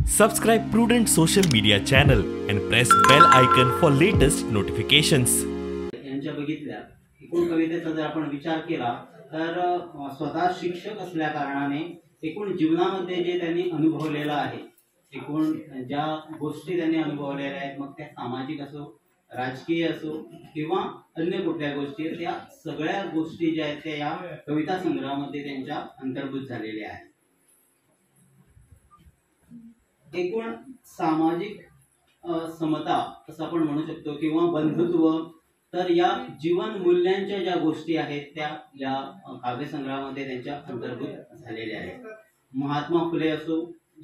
Subscribe Prudent social media channel and press bell icon for latest notifications. यांच्या बघितल्या एकूण कवितेचा जर आपण विचार केला तर स्वतः शिक्षक असल्या कारणाने एकूण जीवनामध्ये जे त्यांनी अनुभवलेलं आहे, एकूण ज्या गोष्टी त्यांनी अनुभवलेल्या आहेत, मग त्या सामाजिक असो, राजकीय असो किंवा अन्य कुठल्या गोष्टी, त्या सगळ्या गोष्टी ज्या आहेत त्या या कविता संग्रहामध्ये त्यांच्या अंतर्भूत झालेल्या आहेत. एकूण सामाजिक समता असं आपण म्हणू शकतो किंवा बंधुत्व, तर या जीवन मूल्यांच्या ज्या गोष्टी आहेत त्या या काव्यसंग्रहामध्ये त्यांच्या अंतर्भूत झालेल्या आहेत. महात्मा फुले असो,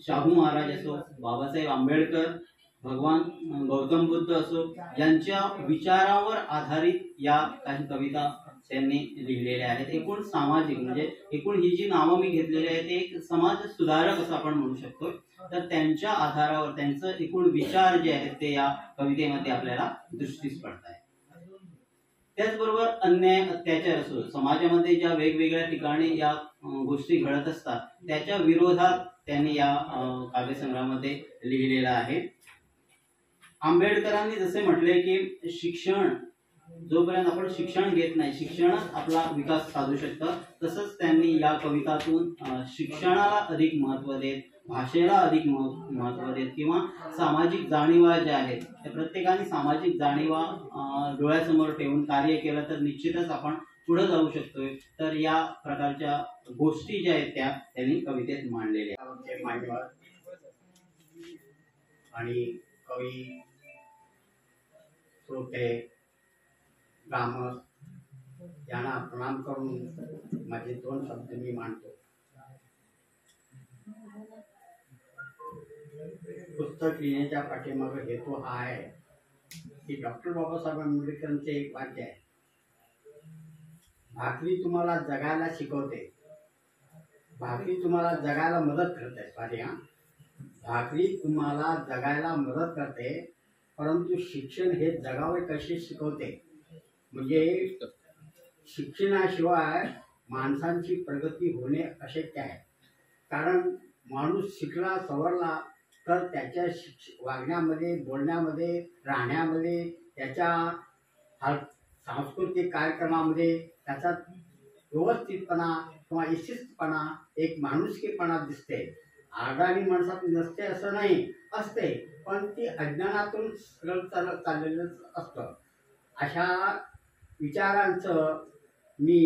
शाहू महाराज असो, बाबासाहेब आंबेडकर, भगवान गौतम बुद्ध असो, यांच्या विचारावर आधारित या काही कविता त्यांनी लिहिलेल्या आहेत. एकूण सामाजिक म्हणजे एकूण ही जी नावं मी घेतलेली आहेत ते एक समाज सुधारक असं आपण म्हणू शकतो. तर त्यांच्या आधारावर त्यांचं एकूण विचार जे आहेत ते या कवितेमध्ये आपल्याला दृष्टीस पडत आहे. त्याचबरोबर अन्याय, अत्याचार असो, समाजामध्ये ज्या वेगवेगळ्या ठिकाणी या गोष्टी घडत असतात त्याच्या विरोधात त्यांनी या काव्यसंग्रहामध्ये लिहिलेलं आहे. आंबेडकरांनी जसे म्हटले की शिक्षण, जोपर्यंत आपण शिक्षण घेत नाही शिक्षणच आपला विकास साधू शकतं, तसंच त्यांनी या कवितातून शिक्षणाला अधिक महत्त्व देत, भाषेला अधिक महत्त्व देत किंवा सामाजिक जाणीवा ज्या आहेत त्या प्रत्येकाने सामाजिक जाणीवा डोळ्यासमोर ठेवून कार्य केलं तर निश्चितच आपण पुढे जाऊ शकतोय. तर या प्रकारच्या गोष्टी ज्या आहेत त्या त्यांनी कवितेत मांडलेल्या आहेत. आणि कवी, श्रोते, ग्रामस्थ यांना प्रणाम करून माझे दोन शब्द मी मांडतो. पुस्तक लिहिण्याच्या पाठीमागे हेतू हा आहे की डॉक्टर बाबासाहेब आंबेडकरांचे एक वाक्य आहे, भाकरी तुम्हाला जगायला शिकवते, भाकरी तुम्हाला जगायला मदत करते, भाकरी तुम्हाला जगायला मदत करते, परंतु शिक्षण हे जगावे कसे शिकवते. म्हणजे शिक्षणाशिवाय माणसांची प्रगती होणे अशक्य आहे. कारण माणूस शिकला सवरला तर त्याच्या वागण्यामध्ये, बोलण्यामध्ये, राहण्यामध्ये, त्याच्या सांस्कृतिक कार्यक्रमामध्ये त्याचा व्यवस्थितपणा किंवा शिस्तपणा, एक माणुसकीपणा दिसते. आडाणी माणसात नसते असं नाही, असते, पण ती अज्ञानातून सरळ चाललेलं असतं. अशा विचारांचं मी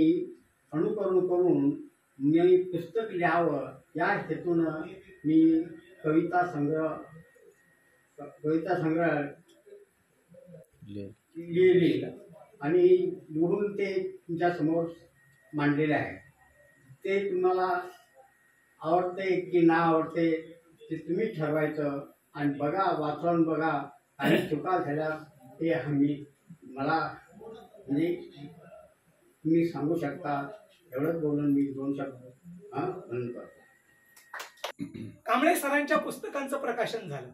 अनुकरण करून मी पुस्तक लिहावं या हेतूनं मी कविता संग्रह लिहिली आणि लिहून ते तुमच्या समोर मांडलेले आहे. ते तुम्हाला आवडते की नाही आवडते ते तुम्ही ठरवायचं आणि बघा, वाचून बघा, आणि चुका झाल्या ते मला म्हणजे तुम्ही सांगू शकता. एवढंच बोलून मी दोन शब्द बंद करतो. कांबळे सरांच्या पुस्तकांचं प्रकाशन झालं.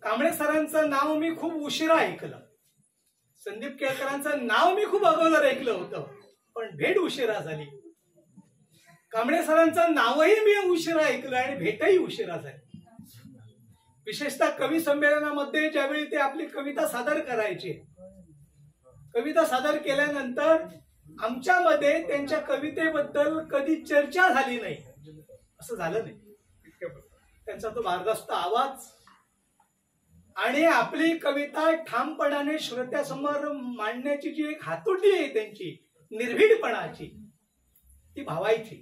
कांबळे सरांचं नाव मी खूप उशिरा ऐकलं. संदीप केळकरांचं नाव मी खूप अगोदर ऐकलं होतं, पण भेट उशिरा झाली. कांबळे सरांचं नावही मी उशिरा ऐकलं आणि भेटही उशिरा झाली. विशेषतः कवी संमेलनामध्ये ज्यावेळी ते आपली कविता सादर करायचे, कविता सादर केल्यानंतर आमच्यामध्ये त्यांच्या कवितेबद्दल कधी चर्चा झाली नाही, असं झालं नाही. त्यांचा तो भारदस्त आवाज आणि आपली कविता ठामपणाने श्रोत्यासमोर मांडण्याची जी एक हातोटी आहे त्यांची निर्भीडपणाची, ती भावायची.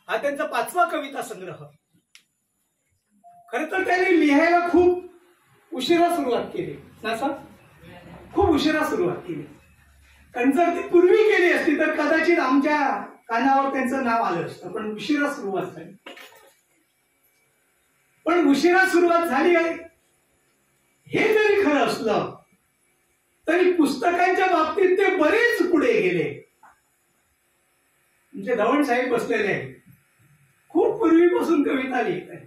हा त्यांचा 5वा कविता संग्रह. खर तर त्यांनी लिहायला खूप उशिरा सुरुवात केली, खूप उशिरा सुरुवात केली. कारण जर ती पूर्वी केली असती तर कदाचित आमच्या कानावर त्यांचं नाव आलं असतं, पण उशिरा सुरुवात झाली. पण उशिरा सुरुवात झाली आहे हे जरी खरं असलं तरी पुस्तकांच्या बाबतीत ते बरेच पुढे गेले. म्हणजे धवण साहेब बसलेले आहेत, खूप पूर्वीपासून कविता लिहित आहेत.